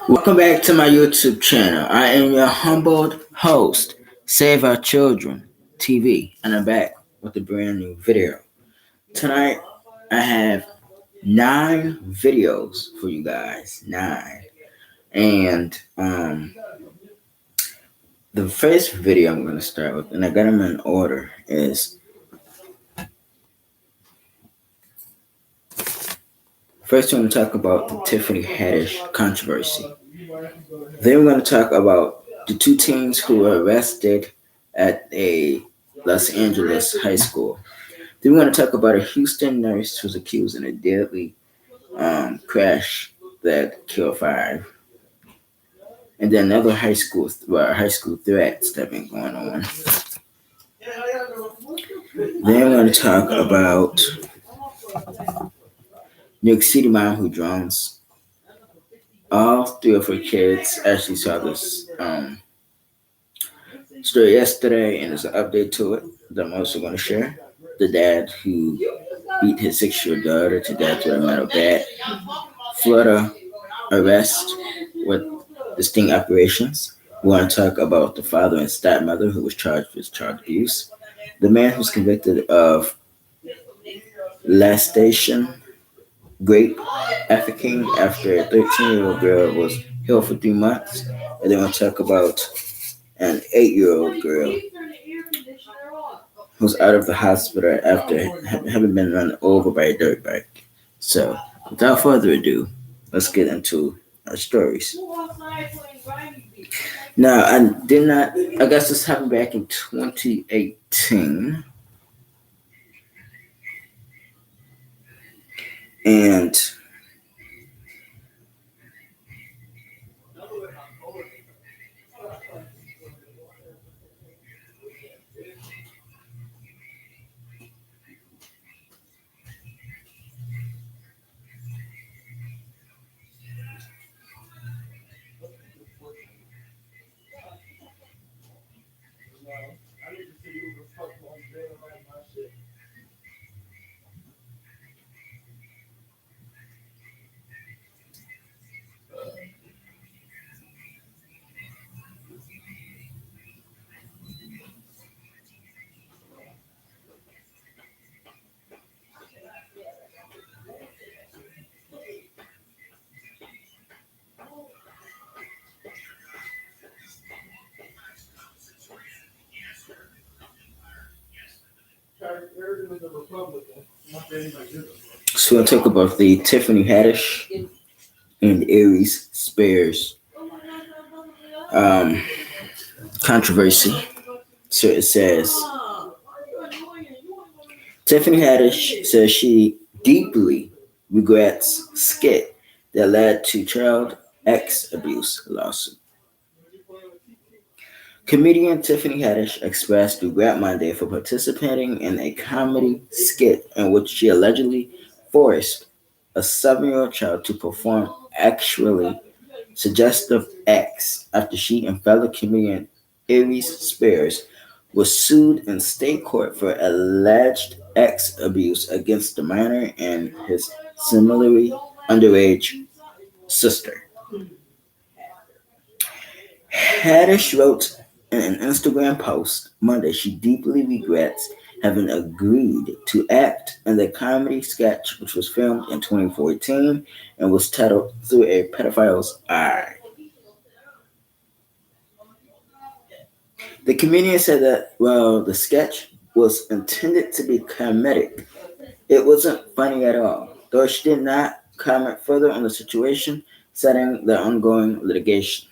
Welcome back to my YouTube channel. I am your humbled host, Save Our Children TV, and I'm back with a brand new video. Tonight, I have 9 videos for you guys. 9. And the first video I'm going to start with, and I got them in order, is first, we're going to talk about the Tiffany Haddish controversy. Then we're going to talk about the 2 teens who were arrested at a Los Angeles high school. Then we're going to talk about a Houston nurse who's accused in a deadly crash that killed 5. And then another high school threats that have been going on. Then we're going to talk about New York City mom who drowns all 3 of her kids. Actually saw this story yesterday, and there's an update to it that I'm also going to share. The dad who beat his 6-year-old daughter to death with a metal bat. Florida arrest with the sting operations. We want to talk about the father and stepmother who was charged with child abuse. The man who's convicted of molestation, grape, trafficking after a 13-year-old girl was held for 3 months. And then we'll talk about an 8-year-old girl who's out of the hospital after having been run over by a dirt bike. So, without further ado, let's get into our stories. Now, I guess this happened back in 2018. And so I'll talk about the Tiffany Haddish and Aries Spears controversy. So it says, Tiffany Haddish says she deeply regrets skit that led to child X abuse lawsuit. Comedian Tiffany Haddish expressed regret Monday for participating in a comedy skit in which she allegedly forced a 7-year-old child to perform actually suggestive acts after she and fellow comedian Aries Spears was sued in state court for alleged X abuse against the minor and his similarly underage sister. Haddish wrote in an Instagram post Monday she deeply regrets having agreed to act in the comedy sketch, which was filmed in 2014 and was titled Through a Pedophile's Eye. The comedian said that while the sketch was intended to be comedic, it wasn't funny at all, though she did not comment further on the situation, citing the ongoing litigation.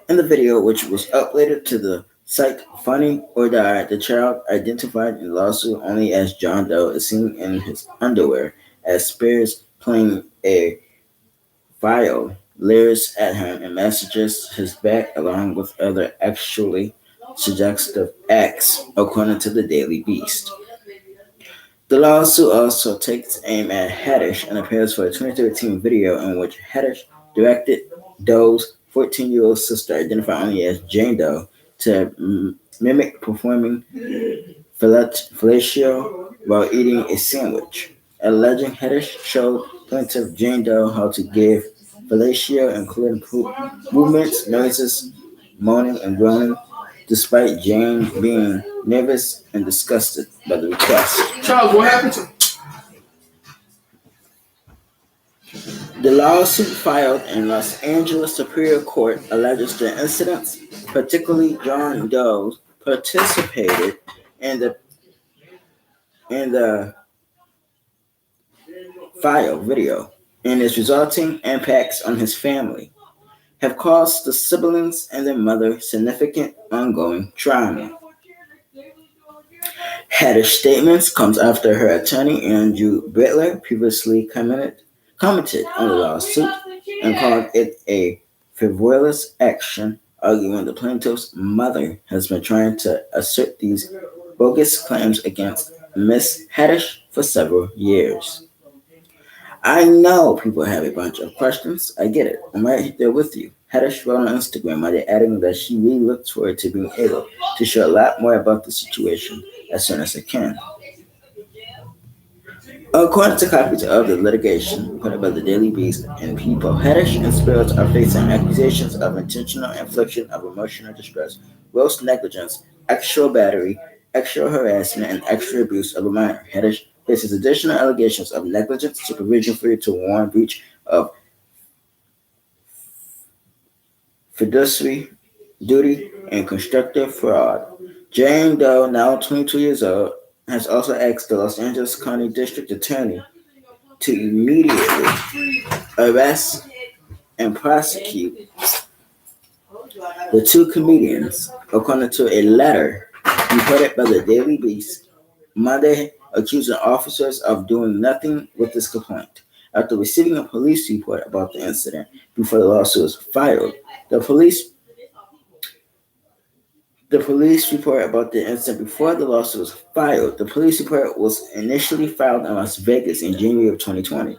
In the video, which was uploaded to the site Funny or Die, the child, identified in the lawsuit only as John Doe, is seen in his underwear as Spears playing a viol leers at him and messages his back along with other actually suggestive acts, according to the Daily Beast. The lawsuit also takes aim at Haddish and appears for a 2013 video in which Haddish directed Doe's 14-year-old sister, identified only as Jane Doe, to mimic performing fellatio while eating a sandwich. Alleging Haddish showed plaintiff Jane Doe how to give fellatio, including movements, noises, moaning, and groaning, despite Jane being nervous and disgusted by the request. Charles, what happened to? The lawsuit filed in Los Angeles Superior Court alleges the incidents, particularly John Doe's, participated in the file video and its resulting impacts on his family have caused the siblings and their mother significant ongoing trauma. Haddish's statements comes after her attorney Andrew Butler previously commented on the lawsuit and called it a frivolous action, arguing the plaintiff's mother has been trying to assert these bogus claims against Miss Haddish for several years. I know people have a bunch of questions. I get it. I'm right there with you. Haddish wrote on Instagram Monday, adding that she really looks forward to being able to share a lot more about the situation as soon as I can. According to copies of the litigation reported by the Daily Beast and People, Haddish and Spears are facing accusations of intentional infliction of emotional distress, gross negligence, actual battery, actual harassment, and actual abuse of a minor. Haddish faces additional allegations of negligence, supervision, failure to warn, breach of fiduciary duty, and constructive fraud. Jane Doe, now 22 years old, has also asked the Los Angeles County District Attorney to immediately arrest and prosecute the two comedians, according to a letter reported by the Daily Beast Monday, accusing officers of doing nothing with this complaint. After receiving a police report about the incident before the lawsuit was filed, the police report about the incident before the lawsuit was filed. The police report was initially filed in Las Vegas in January of 2020,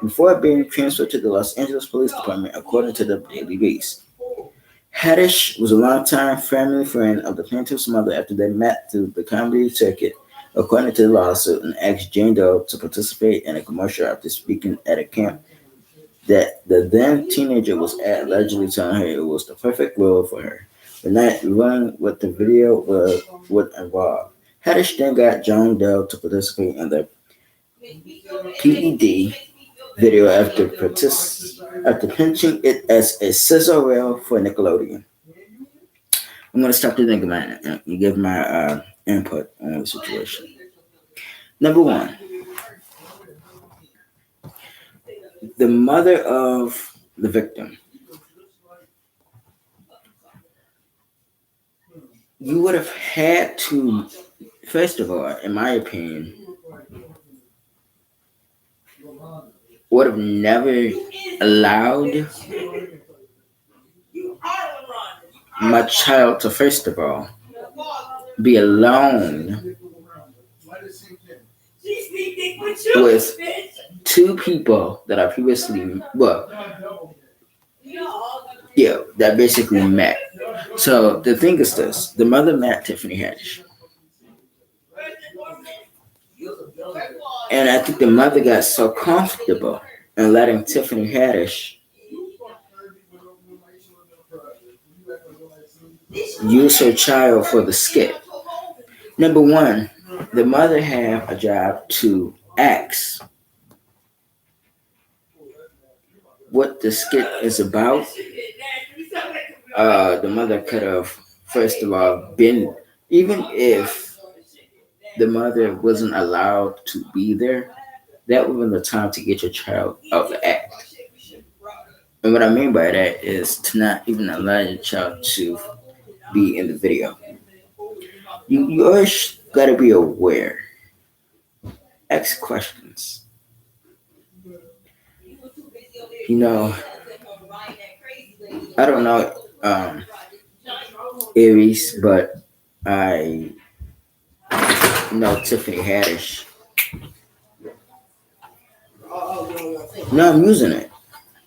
before being transferred to the Los Angeles Police Department, according to the Daily Beast. Haddish was a longtime family friend of the plaintiff's mother after they met through the comedy circuit, according to the lawsuit, and asked Jane Doe to participate in a commercial after speaking at a camp that the then teenager was at, allegedly telling her it was the perfect role for her, but not revealing what the video would involve. Haddish then got Jane Doe to participate in the PED video after pitching it as a sizzle reel for Nickelodeon. I'm going to stop there and give my input on the situation. Number one, the mother of the victim. You would have had to, first of all, in my opinion, would have never allowed my child to, first of all, be alone with two people that I previously, that basically met. So the thing is this: the mother met Tiffany Haddish, and I think the mother got so comfortable in letting Tiffany Haddish use her child for the skit. Number one, the mother have a job to ask what the skit is about. The mother could have, first of all, been, even if the mother wasn't allowed to be there, that would have been the time to get your child out the act. And what I mean by that is to not even allow your child to be in the video. You always got to be aware. Ask questions. You know, I don't know Aries, but I know Tiffany Haddish. No, I'm using it.